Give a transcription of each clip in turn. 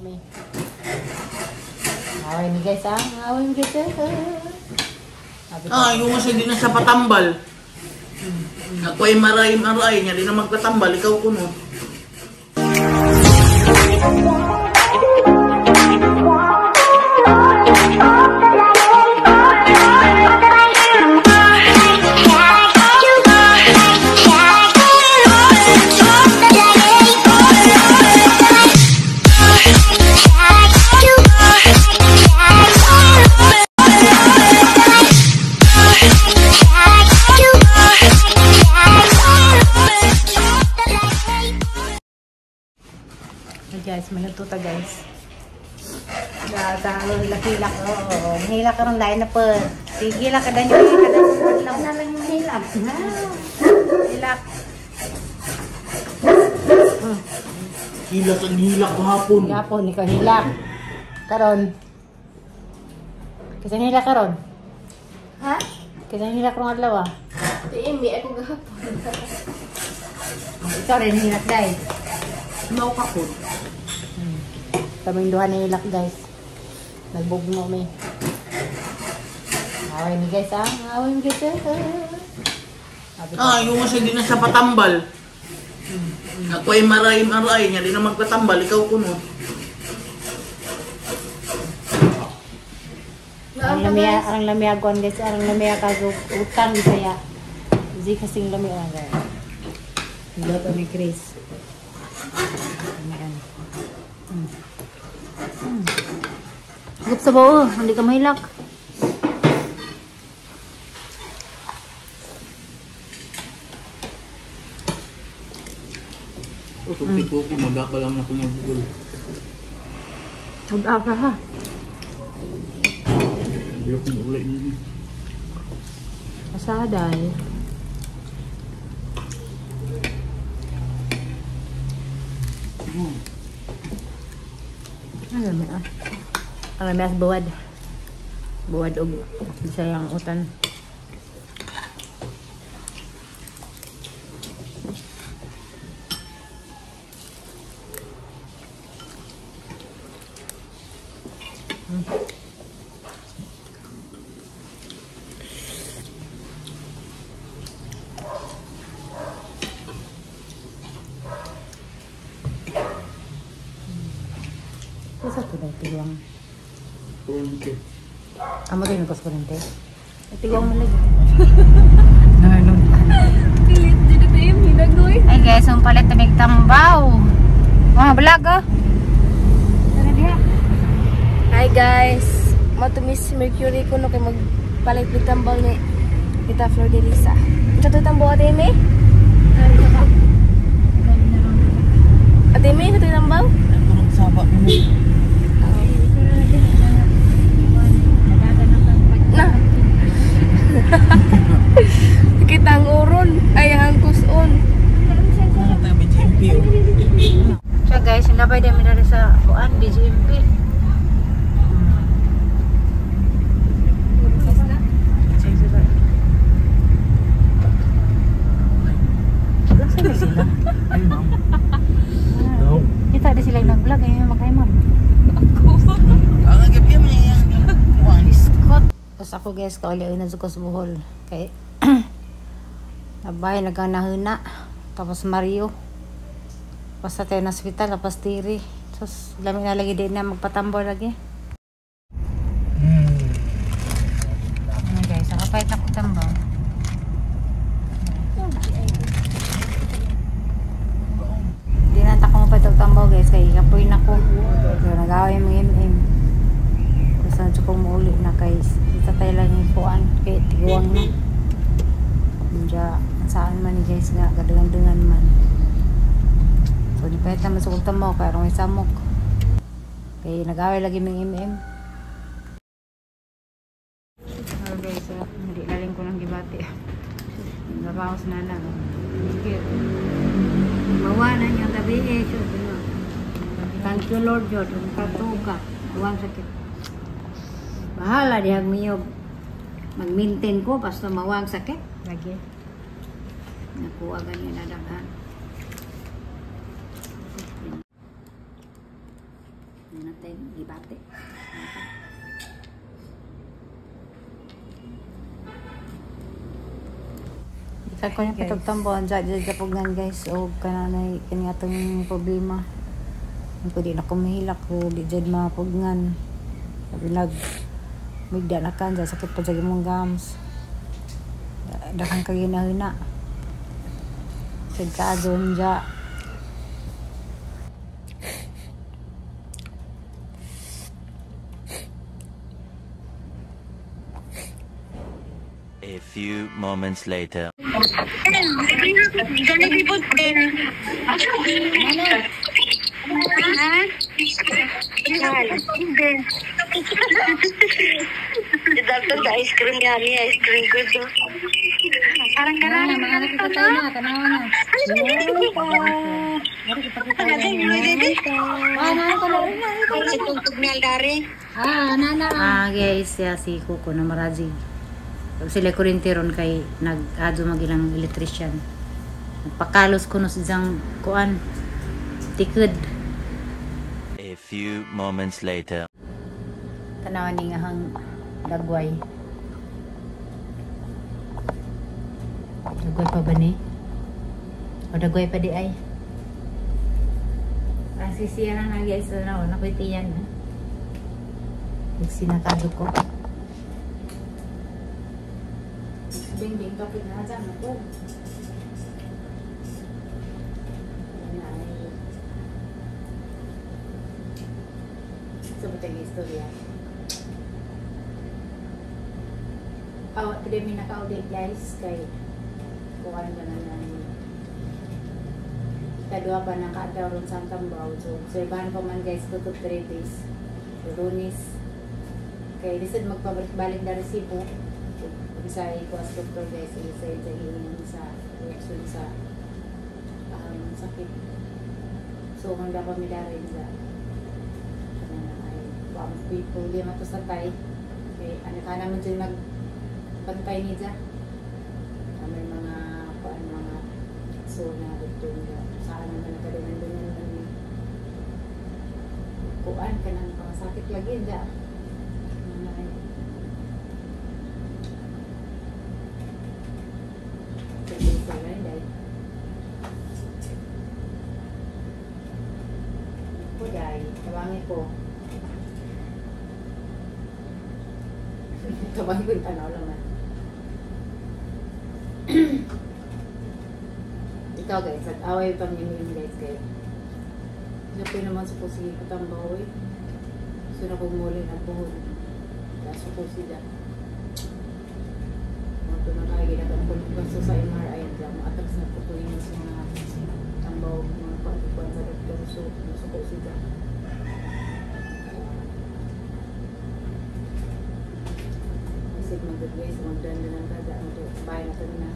me. Away ni guys ah. Away ni guys ah. Yung kasi di na siya patambal. Ako ay maray-maray niya, di na magpatambal, ikaw kuno. Guys, manututa guys. Hilak-hilak. Oo, hilak ka rin dahil na po. Sige, hilak ka dahil yung lang na lang yung hilak. Hilak. Hilak ang hilak kahapon. Kahapon, ikaw hilak. Karon. Kasi hilak karon. Ha? Kasi hilak rong adlaw ah. Imi, ako gahapon. Ikaw rin hilak guys. Mau ka po. Kaming duha na hilak guys. Nagbugno may. Away ni guys ah. Away ni guys Yung kasi di na siya patambal. Ako ay maray-maray niya, di na magpatambal, ikaw kuno. Ang lamia gon guys. Ang lamia kagug utang bisaya. Di kasing lamia guys. Hilak ni Chris. Huwag sa bao, hindi ka mahilak. Tipo ko, magaka lang na kumagul. Mag-aka ha. Hindi ako ulay niyo. Asaday. Ano naman ah. Ang lamia buwad. Buwad og bisayang utan. Isa to daw tiguang. Kurente. Amo din ko kurente. Tiguang man lagi. Pilit dito tayo, minagoy. Ay guys, ang palit na tambaw. Vlog oh. Tara diha. Hi guys. Matumis Mercury ko no kay magpalit ng tambal ni Tita Flor de Lisa. Ito tambaw ate May? Ate May, ito tambaw? Ito nagsaba mo. Na. Kita ang uron, ay ang kuson. Ano tayo BGMP oh. Siya guys, nabay din mi sa kuan BGMP. Lasa na sila. Ay ma'am. No. Kita di sila nag-vlog ay magkaimon. Ang gabi mo yung wanis. Tapos ako guys, kauli na sa Bohol. Kay nabay nagkanahuna. Tapos Mario. Basta tayo na hospital, tapos tiri. Tapos lamig na lagi din na magpatambor lagi. Ano guys, nakapait ako tambor. Di na tako mo pa itong tambor guys, kay kapoy na ko. Kaya nag-away mo im-im. Tapos na kong mauli na kay isa tayo lang yung puan. Kaya tiguang na. Diya, saan man guys nga, kadangan-dangan man. So, di pahit naman sa kultam mo, kaya rong isamok. Kaya nag-away lagi ng MM. Hello guys, hindi lalim ko ng gibati. Nagabawas na na. Mawanan yung gabi eh. Thank you Lord God. Katuka. Huwag sakit. Bahala dihag miyo. Mag-maintain ko basta mawang sakit. Lagi. Nakuha ganyan na daghan. natin ibate. Ika ko yung patagtambuhan dyan sa pugnan guys. O kananay kanya itong problema. Kung di na kumihilak ko di dyan mapugnan. Sabi migda na kan dyan sakit pa dyan mong gums. Dakang kaginahina. Sagka dyan dyan. A few moments later. Dapat sa ice cream kami, ice cream ko to. Parang karang Mga nakita tayo na, tanawa na. Mari kita kita na. Guys, ya si Kuko na maraji. Sila kurintiron kay nag-adyo magilang electrician. Nagpakalos ko no siyang kuan. Tikod. A few moments later. Tanawan ni nga hang dagway. Dagway pa ba ni? O dagway pa di ay? Sisiyahan na guys. Nakuiti yan. Nagsinakado ko. Bing-bing kapit na dyan ako. Sabot ang istorya. Today may naka-audit guys kay kuhan ba na namin. Kadua pa ng kaadaw ron sa Tambaw. So, obserbahan pa man guys 2 to 3 days. So, Lunis. Kay lisod magpabalik na resibo. Sa ikuas doktor guys, isa hihingan sa reaction sa sakit. So, handa kami darin sa people, di mato sa tay. Okay, ano ka naman dyan nagbantay niya dyan. May mga so na doktor niya. Saan naman nakadanan doon kuan ka ng sakit lagi dyan. Tawangin ko. Tawangin ko yung tanaw naman. Ikaw guys, at away pang yun guys kayo. Napay naman sa po sige Katambaw eh. So na pumuli na buhon. Kaso po sila. Ito na kaya ginagawa ko sa MRI. Atag na po ito yung mga Tambaw, mga pagkukuhan sa doktor. So, nasuko sila. Isip mag-advise, magdanda ng kada. Bayan na kami na.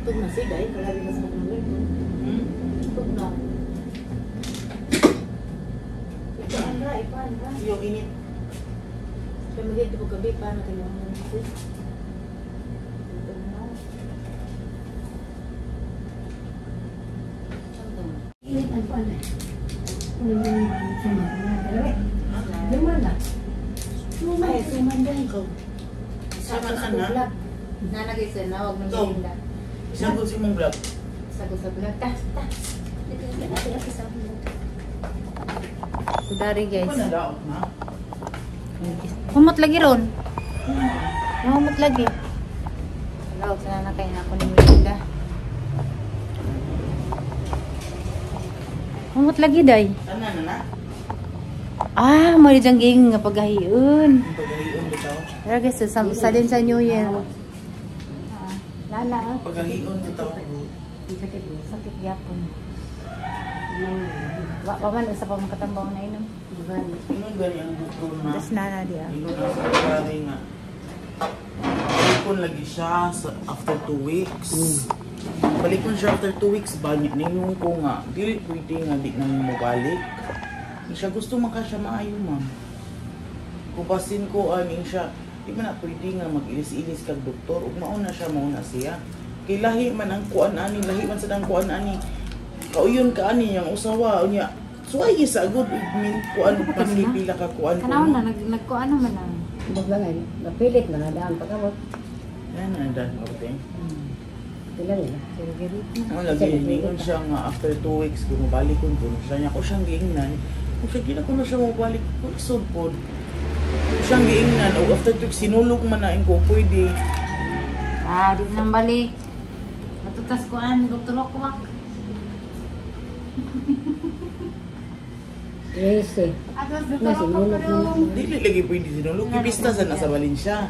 Tug na sila eh. Kalabi na sa mga tug na. Ipaan ra. Yung init. Kaya mag-edit po gabi, paano kayo ang mga sis? Nanagay sa nawag ng ganda. Isagot si mong vlog. Sagot sa vlog. Dari guys. Ano na daw na? Humot lagi ron. Humot lagi. Hello, sana na kayo na ako ni Melinda. Humot lagi day. Sana na? Mali diyang ging nga paghahiun. Paghahion bitaw. Pero guys, sa din sa New Year. Lala. Paghahion bitaw. Sakit yapon. Wa man sa pamakatambaw na inom. Ingon gani ang doktor na. Das nana dia. Ingon ang pagkari nga. Balikon lagi siya after 2 weeks. Balikon siya after 2 weeks. Banyak ningon ko nga. Dili pwede nga di nang mabalik. Siya gusto man ka siya maayo ma'am. Kupasin ko aning siya. Di ba na pwede nga mag-ilis-ilis kag doktor. Ug mauna siya siya. kay lahi man ang kuan ani, lahi man sa dang kuan ani. Kauyon ka ani yang usawa unya. So ay isa good min kuan pila ka kuan. Kanawon na nagkuan naman na. Bagay, napilit na daan pagkabot. Yan na dan okay. Pila nila. Ang lagi ningon siya nga after 2 weeks kung mabalik ko siya niya ko siyang giingnan. Kung siya gina ko na siya mabalik ko isod po. Kung siyang giingnan o after 2 weeks sinulog man na ko pwede. Di nang balik. Matutas ko Dr. Wakwak. Yes eh. Nasi nulog mo. Dili lagi pwede sinulog. Ibista sa nasa Valencia.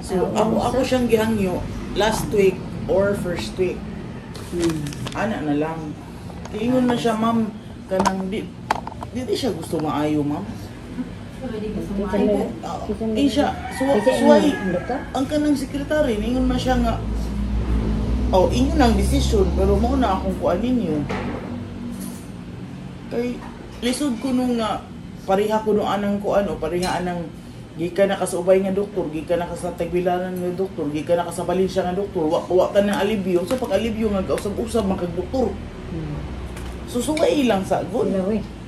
So ako siyang gihangyo last week or first week. Ana na lang. Ingon na siya ma'am kanang di siya gusto maayo ma'am. Siya suway ang kanang sekretary ningon na siya nga ingon ang desisyon pero mao na akong kuan ninyo. Kay lisod ko nung nga pareha ko nung anang kuan o pareha anang gikan na ka sa ubay nga doktor, gikan na ka sa Tagbilaran nga doktor, gikan na ka sa Valencia nga doktor, wa ka ng alibyo. So pag alibyo nga usab-usab man kag doktor. Susuway lang sa good.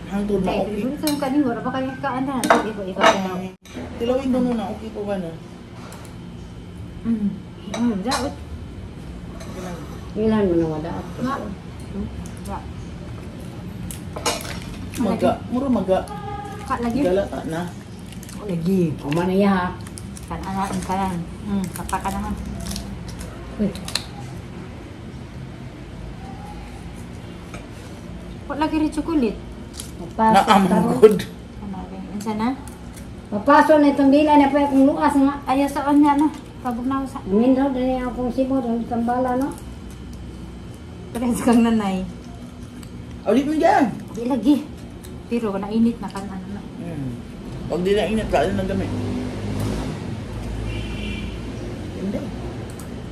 Hangtod na okay. Gusto mo kanino, wala ba kayo kaana? Iba-iba na. Tilawin mo na, okay po ba na? Daot. Ilan mo na wadaat. Mura maga. Lagi. Galata na. Lagi, kumanaya. Kanan. Kapa ka naman. Wala lagi rin chocolate. Naamgod. Ano na? Papasok na itong dila na pa kung luas nga. Ayaw sa kanya na. Pabog na ako sa... Amin daw, dali akong sibot, ang tambala, no? Pares kang nanay. Ulit mo dyan. Di lagi. Pero nainit na kan ano na. Pag di na init, kain ng gamit. Hindi.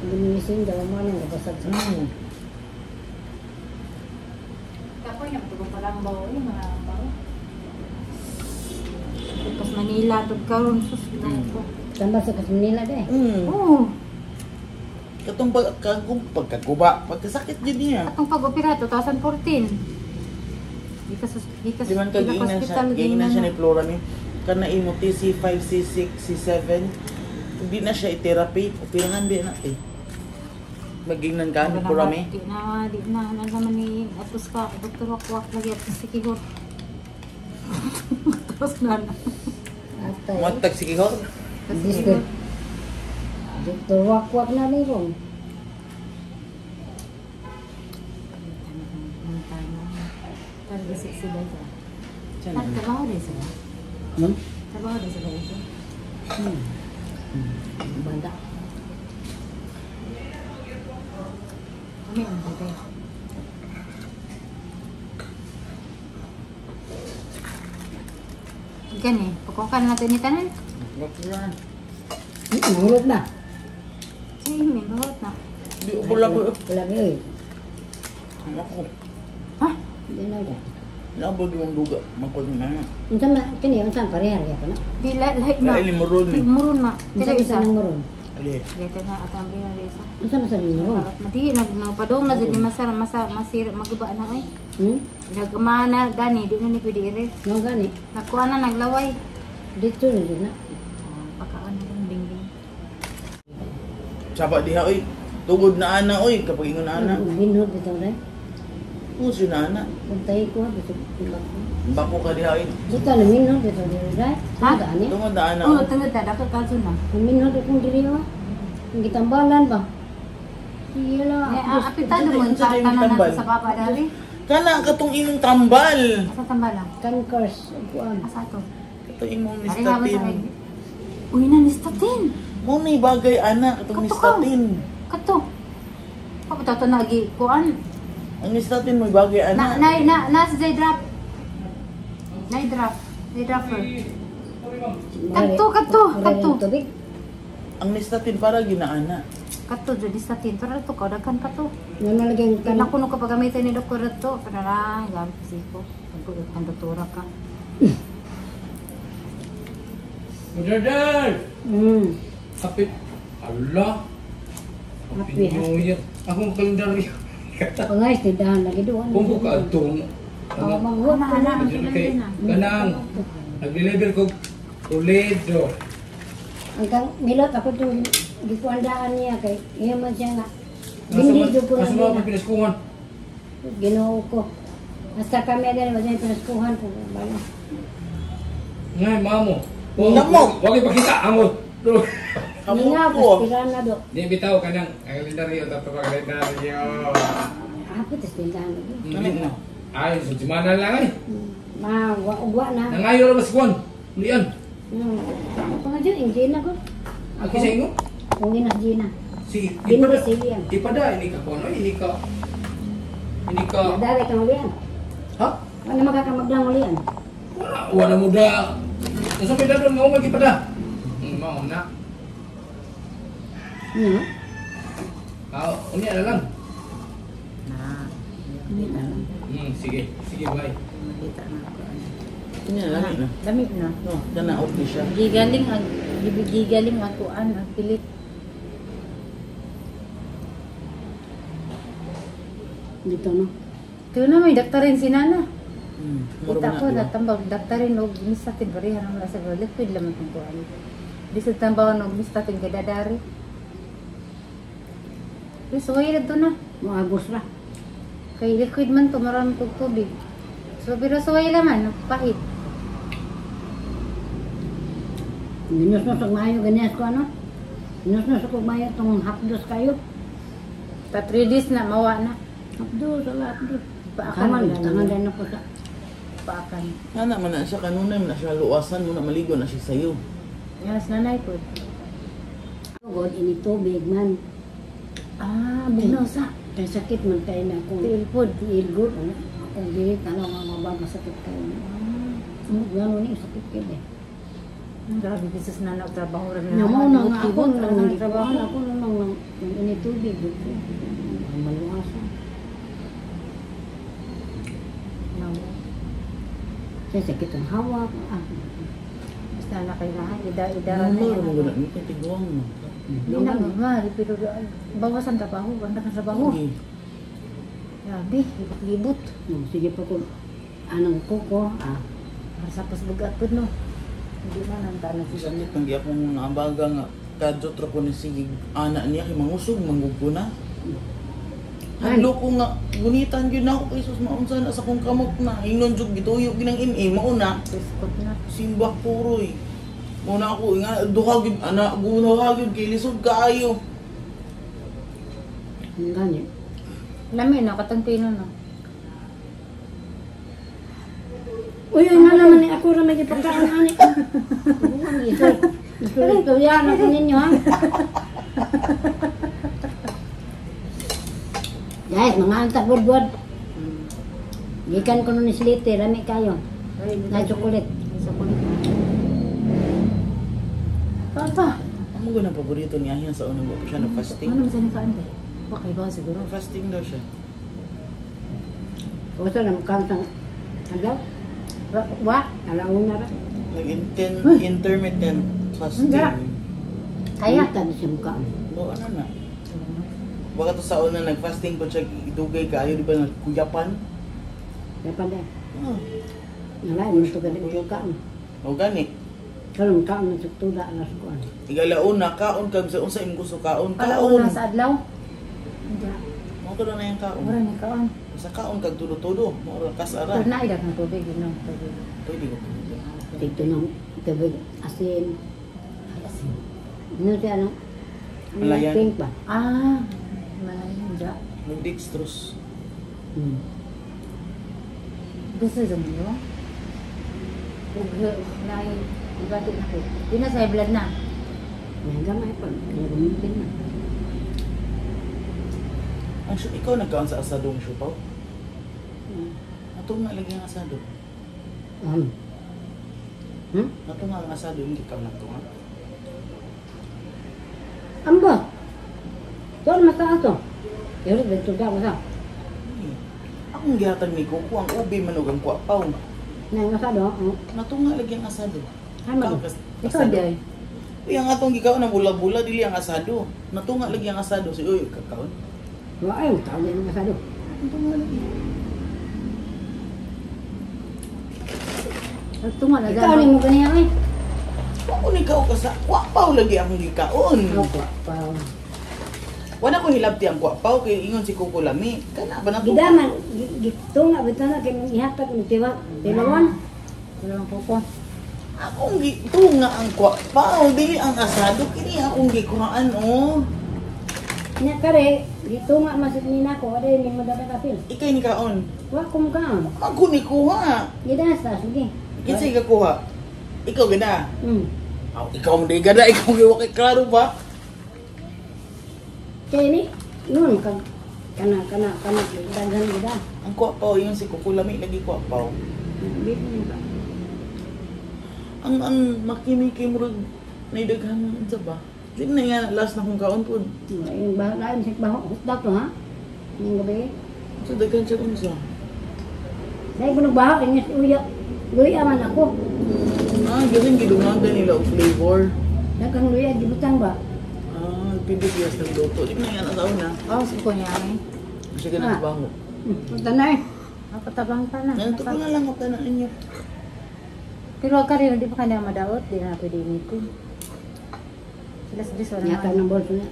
Gumising daw mo nang nabasag sa Kapoy na ito pa lang bawo yung mga bawo. Tapos Manila, ito karoon sus. Tambal sa Manila deh. Oo. Katong pagkaguba, pagkasakit din niya. Atong pag-opera, 2014. Di man kag-iinan siya ni Flora ni. Kana imo C5, C6, C7. Hindi na siya i-therapy. Operahan din na eh. Mag-iinan ka ni Flora mi. Di na. Ano naman ni Atos ka, Dr. Wakwak lagi at si Kihor. Tapos na. Atay. Matag si Kihor. Disco. Dr. Wakwak na ni Ron. Targa sila siya. Trabaho din sila. Trabaho din sila ito. Banda. Kami ang bagay. Ikan eh. Pagkukan natin ni tanan. Nurut na. Sige, may bahot na. Di ubula ko. Wala ba eh. Ako. Ha? Hindi na dyan. Nabod yung duga. Makod na. Unsan na, kini, unsan parehar ya ko na. Di like na. Kaili murun ni. Murun na. Unsan isa ng muron. Ali. Dito na at ang binarisa. Unsan na sa muron. Mati nagpadong na gid masir maguba na ay. Nagmana gani di na ni pwede ire. Nung gani, Nakuha na naglaway. dito na din na. Pagkaan na ng dingding. Saba diha oy. Tugod na ana oy kapag ingon na ana. Binhod dito na. Puso na ana. Puntay ko, dito tulak ko. Bako ka diha oy. Dito na minhod dito na. Ha? Gani. Tungod na ana. Oo, tungod na dapat kaso na. Minhod akong diri oh. Ang gitambalan ba? Sila. Apitado mo Unsa sa din tanan tambal? natin sa papa dali. Kana katong imong tambal. Asa tambalang? Kankers. Kuan. Asa to? Katong imong Ari nga ba sa nistatin. Uy na nistatin. Mo ni bagay ana katong Kato ka. nistatin. Kato. Papa to nagi kuan. Ang nistatin mo bagay ana. Na sa drop. Dropper. Kato. Tubig. Ang nistatin para ginaana. Kato jud nistatin. Pero to ka daghan pa to. Nalagyan ka Kana kuno ka pagamitan ni doktor to. Para lang gamit siko. Ang doktora ka. Brother! Kapit. Allah! Happy Happy New Year. Akong kalendaryo. Pangay, tindahan lagi doon. Kung ko kaadtong. Oo, maghuwag ko na. Kay kanang nag-deliver ko Toledo. Hanggang milot ako itong gikuandaan niya kay iya man siya nga. Binilido ko na Nasa mga nila. pinaskuhan. Ginoo ko. Hasta kami din, wala yung pinaskuhan ko. Bala. Ngay, mamo. Namo! Huwag ipakita, amo. Hindi nga, ko. pastiran na do. Di bitaw ka ng kalendaryo, tapos kalendaryo. Hapit, tas tindahan lagi. Ano na? Ay, sa simana lang ay. Ugwa na. Nangayo na baskuhan. Ulian. Pangadyo, yung Gina ko. Ako sa inyo? Kung inas Gina. Si Binili siya yan. Ipada, ini ka kono, ini ka. Ini ka. Nadali kang ulian. Ha? Ano makakamagdang ulian? Wala mo da. Nasa pida doon, mau mag-ipada. Mau na. Ano? Unya na lang. Hindi na. Sige. Sige, bye. Makita na ako. Kanya lami na. Lamig na. No, kana okay siya. Gigaling ako ang pilit. Dito no. Ito na may daktarin si Nana. Muro Kita na, ko di ba? natambag daktarin og mistatin barihan ang sa liquid laman kung kuan. Bisud tambawan og mistatin kay dadari. Pero suway na to na. Maagos ra. Kay liquid man to marami kog tubig. So pero suway laman, pahit. Minus-nus og mayo ganyan ko ano? Minus-nus og mayo tong hapdos kayo. 3 days na mawa na. Hapdos, ala hapdos. Paakan Kaman, na tangan din ako sa paakan. Ana man na siya kanunay man na siya luwasan mo na maligo na siya sayo. Yes, nanay po. God ini tubig man. Ah, binosa. Kay sakit man kay na kung Tilpod. tiilgod ano. Kung dili ano nga mababa sakit kayo. Gano'n ni sakit kayo eh. Grabe bisis na nagtrabaho rin Namo na nga ako Tibot, nang trabaho. trabaho ako nang ini tubig. Maluwasan. Namo. Kaya sakit ang hawak. Basta na kayo na, ida Ano na mo gud ni tiguang mo. Hindi na mabari, pero bawasan trabaho, banda ka trabaho. Sige. Grabe, libot-libot. Sige pa ko. Anong kuko. Sapos bugat po, no? Hindi na nanta na siya. Sanit nang giya kong naambaga nga kadto tra ko ni sige ana niya kay mangusog manggugko na. Hadlo ko nga gunitan gyud na ako kay sus maunsa na sa kong kamot na ingnon jud gituyo ginang mauna Biskot na. simbak puroy. Muna ako nga duha gyud ana gunawa gyud kay lisod kaayo. Ganyan. Lamin na, katang pino na. Uy, na naman ni ako na may ipagkaan ani. Ito yan ako ninyo ha. Guys, mga antak budbud. Gikan ko nun ni Slite, rami kayo. Na chocolate. Sa kulit na. Papa, Amo gyud ang paborito niya yan sa unang siya na fasting. ano ba sa kaan ba? Okay ba siguro? Fasting daw siya. O sa nang kantang agaw. Wa, alauna ra. Intermittent fasting. Hindi. Kaya? Tabi siya mukha. O ano na. Baka to sa una nag-fasting ko siya idugay kaayo di ba nagkuyapan? Kaya pa din. Oh. Nalain mo ito ka din mukha. O gani. Karong kaon na suktuda alas ko. Igalauna kaon kag sa unsa imong gusto kaon. Alauna Kaon. sa adlaw? Hindi. Mo to na yung kaon. Wala ni kaon. Sa kaon kag tudo-tudo. Mo ra kasara. Pero naidak ng tubig, yun no? Tubig. Pwede ko. Dito ng tubig asin. Ano siya ano? Malayan. Pink ba? Ah, malayan dyan. Nag-dextrose. Gusto sa mo? Ug nai ibati na ko. Di na sa blood na. May gamay pa. Kaya gumitin na. Ang ikaw nagkaon sa asadong siupaw? Ato nga lagi ang asado. Ato nga ang asado hindi ka na to. Amba. Tuan mata ato. Pero dito ka mo sa. Akong gihatag ni ko ang ubi manug ang kwapaw. Nang asado. Nato nga lagi ang asado. Ano? Ikaw di. Uy, ang atong gikaon na bula-bula dili ang asado. Nato nga lagi ang asado si uy kakaon. Wah, ay, tahu ni masado. Ito nga, Ikaw ni mo kaniya ay. Wa ko ikaw ka sa kwapaw lagi akong gikaon. Ako pa. Wala ko hilabti ang kwapaw kay ingon si Kuko Lami. Kana ba na to? Gidaman, gito nga betul na kay ihatag ni tilawan. Dalawang kuko. Akong gito nga ang kwapaw, dili ang asado kini akong gikuhaan oh. Nya kare, gito nga masud ni nako, ada ni mo dapat apil. Ikay ni kaon. Wa kum ka. Ako ni kuha. Gidas ta sige. Kinsay ka kuha? Ikaw ganda. Hmm. Ikaw mo di ganda, ikaw giwa kay klaro ba? Kaya ni, yun, kana daghan gida. Ang kwapaw yun si Kuko Lami lagi kwapaw. Bit ni ba? Ang makimiki mo rin naidaghan sa ba? Di na nga last na kong kaon po. Yung bahot lain sik bahot hutdak to ha. Yung gabi. So daghan siya kung sa. Dahil ko nagbahot, yung uya. Luya man ako. Ganun gidungagan nila o flavor. Dagang luya, gibutang ba? Pinipiyas ng luto. Di na nga nataon na. Oh, si ko niya eh. Kasi ka nagbaho. Punta na eh. Nakatabang pa na. Ganito ko na lang ang tanan ninyo. Pero wag ka rin, hindi pa kanya madaot. Di na pwede initin. Sila sa Diyos, wala Nyata ng bolso na.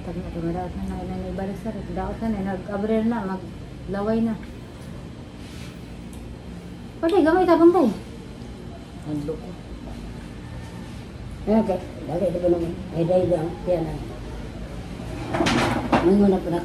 Tabi na madaot na na ibalik sa rin. Daot na na, nag-abril na, maglaway na. Pwede, gamay tabang tayo. Ang loko. Okay, dali ito ko naman. Ay, dahil lang. Yan na. May muna pa na.